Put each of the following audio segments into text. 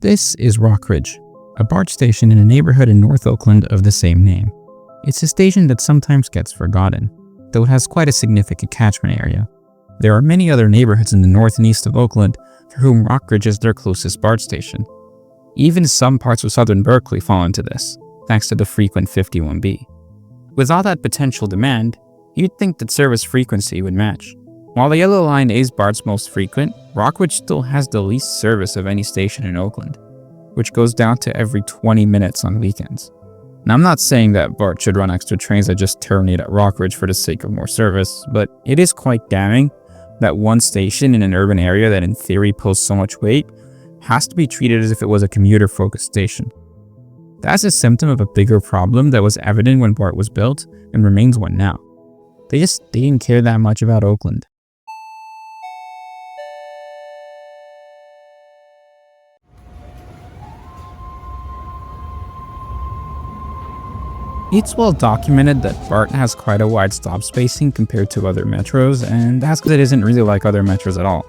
This is Rockridge, a BART station in a neighborhood in North Oakland of the same name. It's a station that sometimes gets forgotten, though it has quite a significant catchment area. There are many other neighborhoods in the north and east of Oakland for whom Rockridge is their closest BART station. Even some parts of southern Berkeley fall into this, thanks to the frequent 51B. With all that potential demand, you'd think that service frequency would match. While the Yellow Line is BART's most frequent, Rockridge still has the least service of any station in Oakland, which goes down to every 20 minutes on weekends. Now, I'm not saying that BART should run extra trains that just terminate at Rockridge for the sake of more service, but it is quite damning that one station in an urban area that in theory poses so much weight has to be treated as if it was a commuter-focused station. That's a symptom of a bigger problem that was evident when BART was built and remains one now. They didn't care that much about Oakland. It's well documented that BART has quite a wide stop spacing compared to other metros, and that's because it isn't really like other metros at all.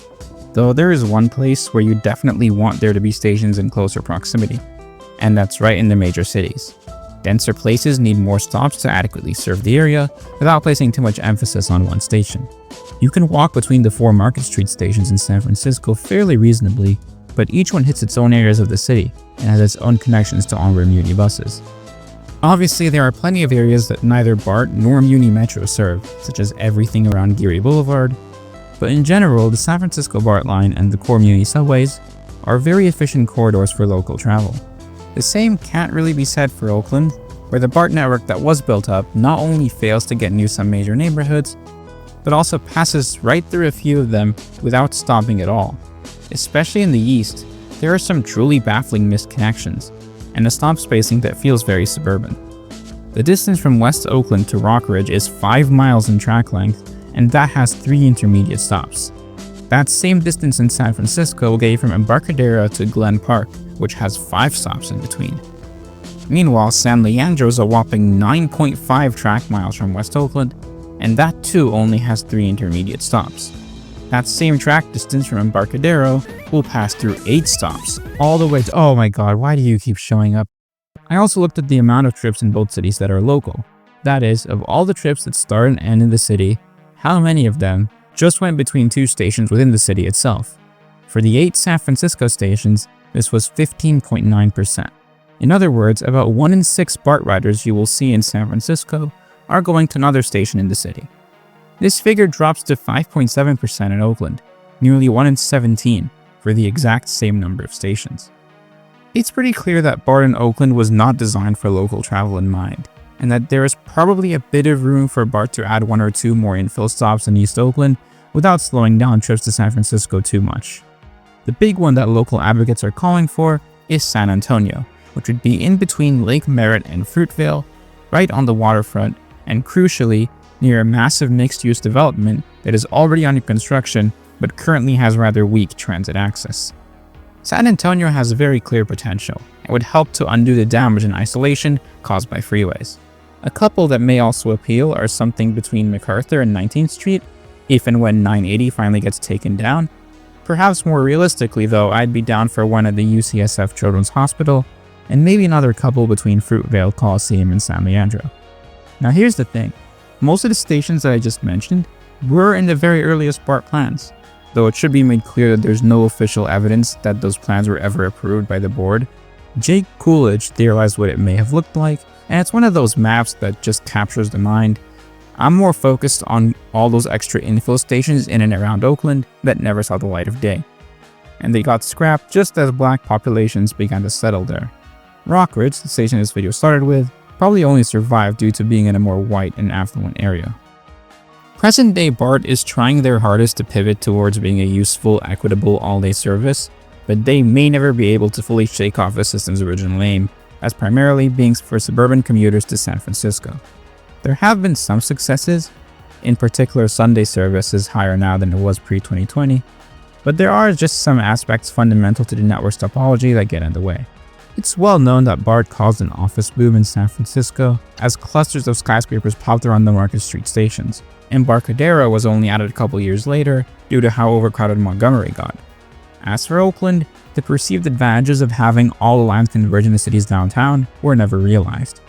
Though there is one place where you definitely want there to be stations in closer proximity, and that's right in the major cities. Denser places need more stops to adequately serve the area without placing too much emphasis on one station. You can walk between the 4 Market Street stations in San Francisco fairly reasonably, but each one hits its own areas of the city and has its own connections to onward Muni buses. Obviously, there are plenty of areas that neither BART nor Muni Metro serve, such as everything around Geary Boulevard, but in general, the San Francisco BART line and the core Muni subways are very efficient corridors for local travel. The same can't really be said for Oakland, where the BART network that was built up not only fails to get near some major neighborhoods, but also passes right through a few of them without stopping at all. Especially in the east, there are some truly baffling missed connections, and a stop spacing that feels very suburban. The distance from West Oakland to Rockridge is 5 miles in track length, and that has 3 intermediate stops. That same distance in San Francisco will get you from Embarcadero to Glen Park, which has 5 stops in between. Meanwhile, San Leandro is a whopping 9.5 track miles from West Oakland, and that too only has 3 intermediate stops. That same track distance from Embarcadero will pass through 8 stops, all the way to— oh my god, why do you keep showing up? I also looked at the amount of trips in both cities that are local. That is, of all the trips that start and end in the city, how many of them just went between 2 stations within the city itself? For the 8 San Francisco stations, this was 15.9%. In other words, about 1 in 6 BART riders you will see in San Francisco are going to another station in the city. This figure drops to 5.7% in Oakland, nearly 1 in 17 for the exact same number of stations. It's pretty clear that BART in Oakland was not designed for local travel in mind, and that there is probably a bit of room for BART to add 1 or 2 more infill stops in East Oakland without slowing down trips to San Francisco too much. The big one that local advocates are calling for is San Antonio, which would be in between Lake Merritt and Fruitvale, right on the waterfront, and crucially, near a massive mixed-use development that is already under construction but currently has rather weak transit access. San Antonio has very clear potential and would help to undo the damage and isolation caused by freeways. A couple that may also appeal are something between MacArthur and 19th Street, if and when 980 finally gets taken down. Perhaps more realistically though, I'd be down for one at the UCSF Children's Hospital, and maybe another couple between Fruitvale, Coliseum, and San Leandro. Now here's the thing. Most of the stations that I just mentioned were in the very earliest BART plans, though it should be made clear that there's no official evidence that those plans were ever approved by the board. Jake Coolidge theorized what it may have looked like, and it's one of those maps that just captures the mind. I'm more focused on all those extra infill stations in and around Oakland that never saw the light of day, and they got scrapped just as black populations began to settle there. Rockridge, the station this video started with, probably only survived due to being in a more white and affluent area. Present-day BART is trying their hardest to pivot towards being a useful, equitable, all-day service, but they may never be able to fully shake off the system's original aim, as primarily being for suburban commuters to San Francisco. There have been some successes, in particular Sunday service is higher now than it was pre-2020, but there are just some aspects fundamental to the network's topology that get in the way. It's well known that BART caused an office boom in San Francisco as clusters of skyscrapers popped around the Market Street stations. Embarcadero was only added a couple years later due to how overcrowded Montgomery got. As for Oakland, the perceived advantages of having all the lines converge in the city's downtown were never realized.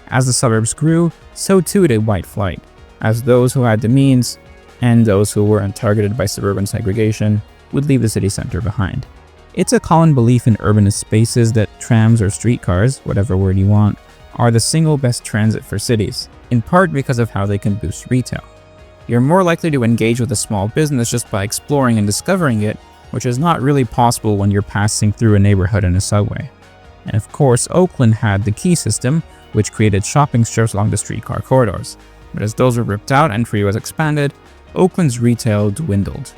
As the suburbs grew, so too did white flight, as those who had the means, and those who weren't targeted by suburban segregation, would leave the city center behind. It's a common belief in urbanist spaces that trams or streetcars, whatever word you want, are the single best transit for cities, in part because of how they can boost retail. You're more likely to engage with a small business just by exploring and discovering it, which is not really possible when you're passing through a neighborhood in a subway. And of course, Oakland had the key system, which created shopping strips along the streetcar corridors. But as those were ripped out and freeways expanded, Oakland's retail dwindled.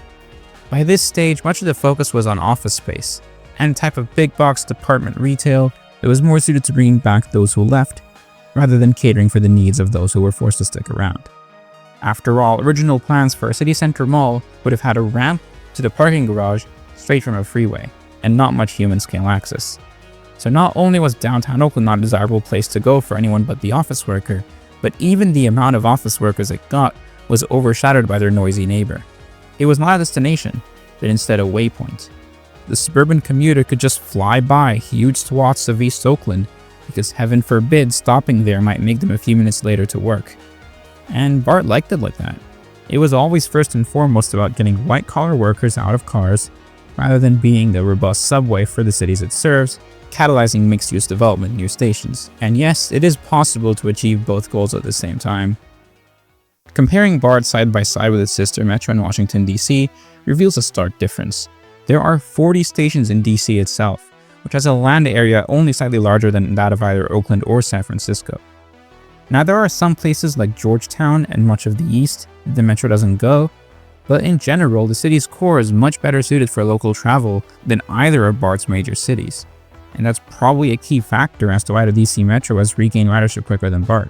By this stage, much of the focus was on office space, and a type of big box department retail that was more suited to bringing back those who left, rather than catering for the needs of those who were forced to stick around. After all, original plans for a city center mall would have had a ramp to the parking garage straight from a freeway, and not much human scale access. So not only was downtown Oakland not a desirable place to go for anyone but the office worker, but even the amount of office workers it got was overshadowed by their noisy neighbor. It was not a destination, but instead a waypoint. The suburban commuter could just fly by huge swaths of East Oakland, because heaven forbid stopping there might make them a few minutes later to work. And BART liked it like that. It was always first and foremost about getting white-collar workers out of cars, rather than being the robust subway for the cities it serves, catalyzing mixed-use development near stations. And yes, it is possible to achieve both goals at the same time. Comparing BART side by side with its sister metro in Washington, D.C. reveals a stark difference. There are 40 stations in D.C. itself, which has a land area only slightly larger than that of either Oakland or San Francisco. Now, there are some places like Georgetown and much of the East that the metro doesn't go, but in general, the city's core is much better suited for local travel than either of BART's major cities. And that's probably a key factor as to why the DC metro has regained ridership quicker than BART.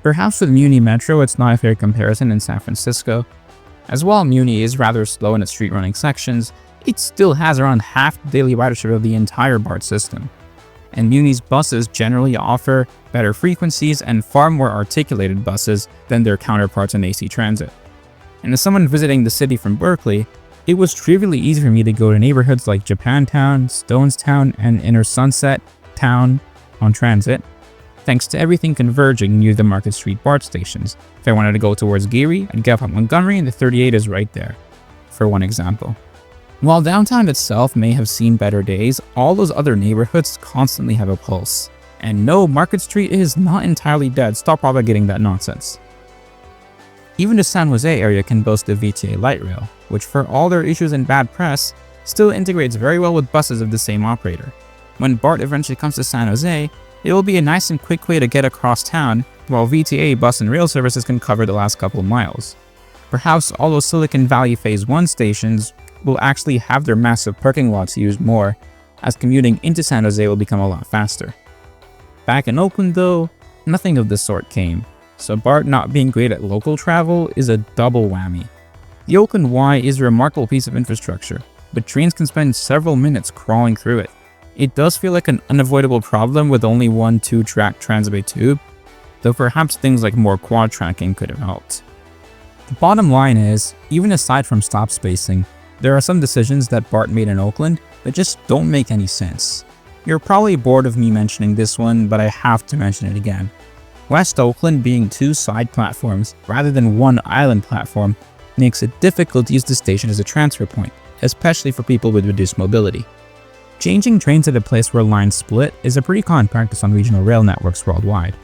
Perhaps with Muni Metro, it's not a fair comparison in San Francisco. As while Muni is rather slow in its street running sections, it still has around half the daily ridership of the entire BART system. And Muni's buses generally offer better frequencies and far more articulated buses than their counterparts in AC Transit. And as someone visiting the city from Berkeley, it was trivially easy for me to go to neighborhoods like Japantown, Stonestown, and Inner Sunset Town on transit, thanks to everything converging near the Market Street BART stations. If I wanted to go towards Geary, I'd get off at Montgomery and the 38 is right there, for one example. While downtown itself may have seen better days, all those other neighborhoods constantly have a pulse. And no, Market Street is not entirely dead, stop propagating that nonsense. Even the San Jose area can boast the VTA light rail, which for all their issues and bad press, still integrates very well with buses of the same operator. When BART eventually comes to San Jose, it will be a nice and quick way to get across town, while VTA bus and rail services can cover the last couple miles. Perhaps all those Silicon Valley Phase 1 stations will actually have their massive parking lots used more, as commuting into San Jose will become a lot faster. Back in Oakland though, nothing of the sort came, so BART not being great at local travel is a double whammy. The Oakland Y is a remarkable piece of infrastructure, but trains can spend several minutes crawling through it. It does feel like an unavoidable problem with only one 2-track Transbay tube, though perhaps things like more quad tracking could have helped. The bottom line is, even aside from stop spacing, there are some decisions that BART made in Oakland that just don't make any sense. You're probably bored of me mentioning this one, but I have to mention it again. West Oakland being 2 side platforms rather than one island platform makes it difficult to use the station as a transfer point, especially for people with reduced mobility. Changing trains at a place where lines split is a pretty common practice on regional rail networks worldwide.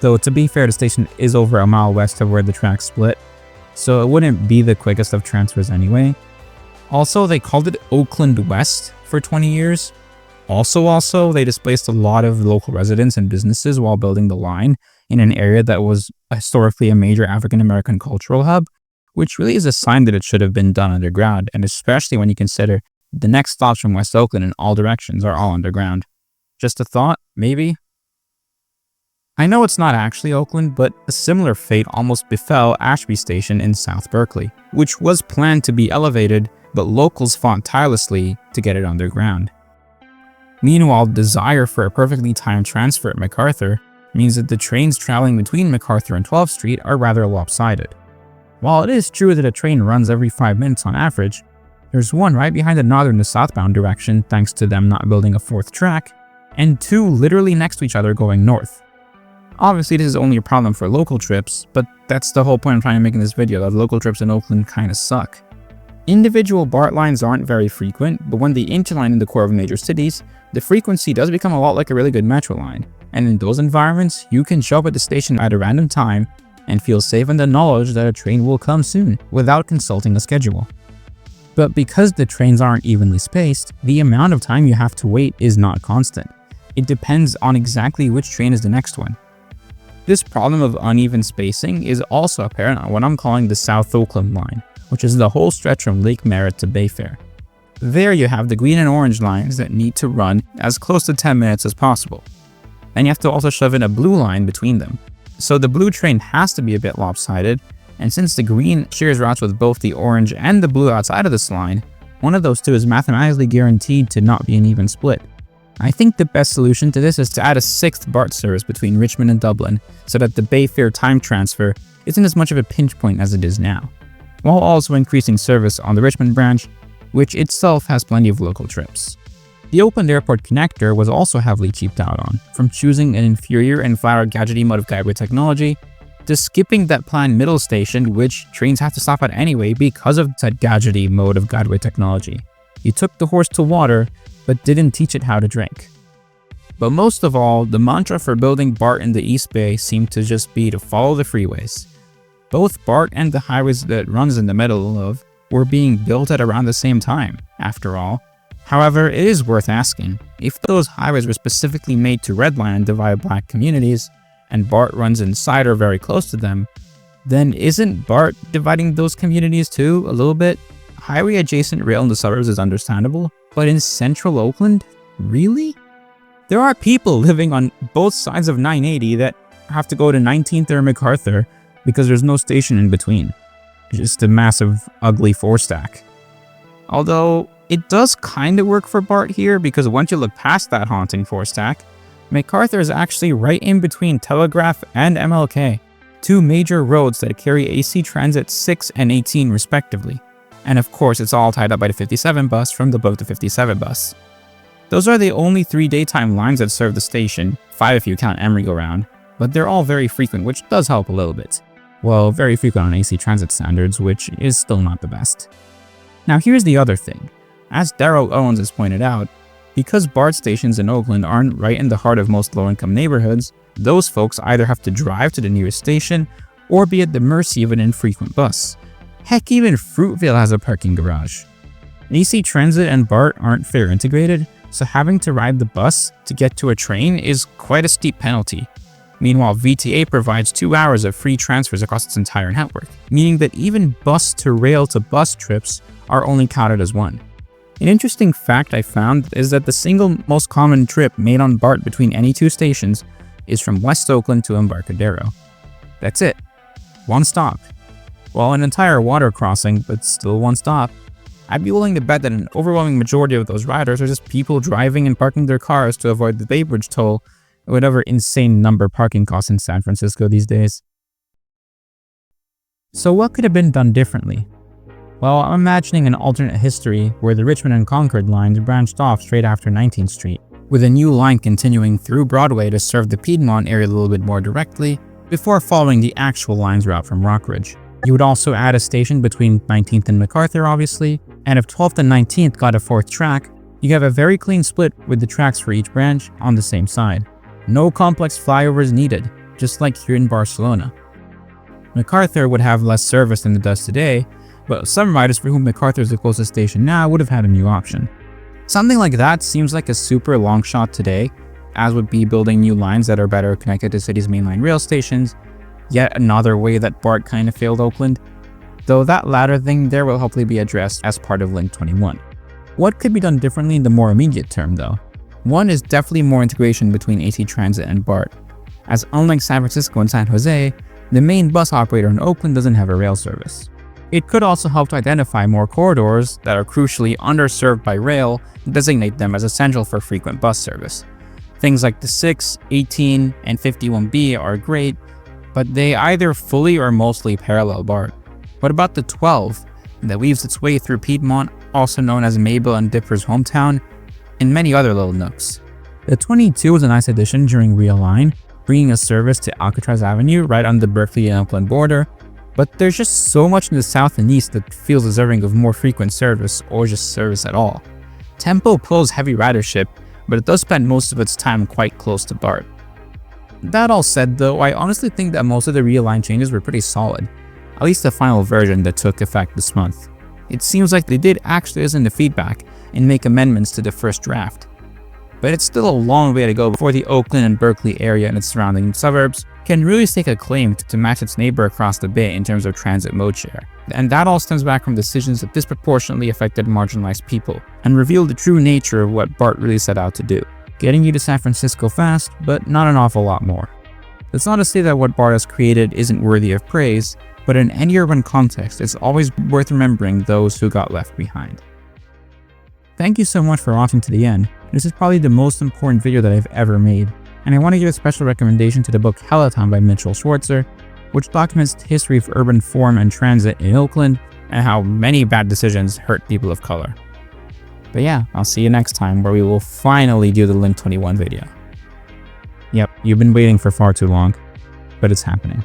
Though to be fair, the station is over a mile west of where the tracks split, so it wouldn't be the quickest of transfers anyway. Also, they called it Oakland West for 20 years. Also, they displaced a lot of local residents and businesses while building the line in an area that was historically a major African American cultural hub, which really is a sign that it should have been done underground, and especially when you consider the next stops from West Oakland in all directions are all underground. Just a thought, maybe? I know it's not actually Oakland, but a similar fate almost befell Ashby Station in South Berkeley, which was planned to be elevated, but locals fought tirelessly to get it underground. Meanwhile, the desire for a perfectly timed transfer at MacArthur means that the trains traveling between MacArthur and 12th Street are rather lopsided. While it is true that a train runs every 5 minutes on average, There's one right behind the northern to southbound direction thanks to them not building a fourth track, and two literally next to each other going north. Obviously this is only a problem for local trips, but that's the whole point I'm trying to make in this video, that local trips in Oakland kinda suck. Individual BART lines aren't very frequent, but when they interline in the core of major cities, the frequency does become a lot like a really good metro line. And in those environments, you can show up at the station at a random time and feel safe in the knowledge that a train will come soon without consulting a schedule. But because the trains aren't evenly spaced, the amount of time you have to wait is not constant. It depends on exactly which train is the next one. This problem of uneven spacing is also apparent on what I'm calling the South Oakland line, which is the whole stretch from Lake Merritt to Bayfair. There you have the green and orange lines that need to run as close to 10 minutes as possible. And you have to also shove in a blue line between them. So the blue train has to be a bit lopsided, and since the green shares routes with both the orange and the blue outside of this line, one of those two is mathematically guaranteed to not be an even split. I think the best solution to this is to add a 6th BART service between Richmond and Dublin so that the Bayfair time transfer isn't as much of a pinch point as it is now, while also increasing service on the Richmond branch, which itself has plenty of local trips. The Oakland Airport connector was also heavily cheaped out on, from choosing an inferior and flatter gadgety mode of guideway technology, to skipping that planned middle station which trains have to stop at anyway because of that gadgety mode of guideway technology. You took the horse to water, but didn't teach it how to drink. But most of all, the mantra for building BART in the East Bay seemed to just be to follow the freeways. Both BART and the highways that it runs in the middle of were being built at around the same time, after all. However, it is worth asking, if those highways were specifically made to redline and divide black communities, and BART runs inside or very close to them, then isn't BART dividing those communities too, a little bit? Highway adjacent rail in the suburbs is understandable, but in central Oakland? Really? There are people living on both sides of 980 that have to go to 19th or MacArthur because there's no station in between. Just a massive, ugly 4-stack. Although, it does kind of work for BART here because once you look past that haunting 4-stack, MacArthur is actually right in between Telegraph and MLK, two major roads that carry AC Transit 6 and 18 respectively. And of course, it's all tied up by the 57 bus from the above the 57 bus. Those are the only 3 daytime lines that serve the station, 5 if you count Emery go round, but they're all very frequent, which does help a little bit. Well, very frequent on AC Transit standards, which is still not the best. Now here's the other thing. As Daryl Owens has pointed out, because BART stations in Oakland aren't right in the heart of most low-income neighborhoods, those folks either have to drive to the nearest station or be at the mercy of an infrequent bus. Heck, even Fruitvale has a parking garage. AC Transit and BART aren't fare integrated, so having to ride the bus to get to a train is quite a steep penalty. Meanwhile, VTA provides 2 hours of free transfers across its entire network, meaning that even bus-to-rail-to-bus trips are only counted as one. An interesting fact I found is that the single most common trip made on BART between any 2 stations is from West Oakland to Embarcadero. That's it. One stop. Well, an entire water crossing, but still one stop. I'd be willing to bet that an overwhelming majority of those riders are just people driving and parking their cars to avoid the Bay Bridge toll, or whatever insane number parking costs in San Francisco these days. So what could have been done differently? Well, I'm imagining an alternate history where the Richmond and Concord lines branched off straight after 19th Street, with a new line continuing through Broadway to serve the Piedmont area a little bit more directly, before following the actual line's route from Rockridge. You would also add a station between 19th and MacArthur, obviously, and if 12th and 19th got a 4th track, you have a very clean split with the tracks for each branch on the same side. No complex flyovers needed, just like here in Barcelona. MacArthur would have less service than it does today, but some riders for whom MacArthur is the closest station now would have had a new option. Something like that seems like a super long shot today, as would be building new lines that are better connected to city's mainline rail stations, yet another way that BART kind of failed Oakland, though that latter thing there will hopefully be addressed as part of Link 21. What could be done differently in the more immediate term though? One is definitely more integration between AC Transit and BART, as unlike San Francisco and San Jose, the main bus operator in Oakland doesn't have a rail service. It could also help to identify more corridors that are crucially underserved by rail and designate them as essential for frequent bus service. Things like the 6, 18, and 51B are great, but they either fully or mostly parallel BART. What about the 12 that weaves its way through Piedmont also known as Mabel and Dipper's hometown, and many other little nooks. The 22 was a nice addition during Realign, bringing a service to Alcatraz Avenue right on the Berkeley and Oakland border, but there's just so much in the south and east that feels deserving of more frequent service or just service at all. Tempo pulls heavy ridership, but it does spend most of its time quite close to BART. That all said though, I honestly think that most of the Realign changes were pretty solid, at least the final version that took effect this month. It seems like they did actually listen to feedback and make amendments to the first draft. But it's still a long way to go before the Oakland and Berkeley area and its surrounding suburbs can really stake a claim to match its neighbor across the bay in terms of transit mode share. And that all stems back from decisions that disproportionately affected marginalized people and revealed the true nature of what BART really set out to do. Getting you to San Francisco fast, but not an awful lot more. That's not to say that what BART has created isn't worthy of praise, but in any urban context, it's always worth remembering those who got left behind. Thank you so much for watching to the end. This is probably the most important video that I've ever made, and I want to give a special recommendation to the book Helatown by Mitchell Schwarzer, which documents the history of urban form and transit in Oakland and how many bad decisions hurt people of color. But yeah, I'll see you next time where we will finally do the Link 21 video. Yep, you've been waiting for far too long, but it's happening.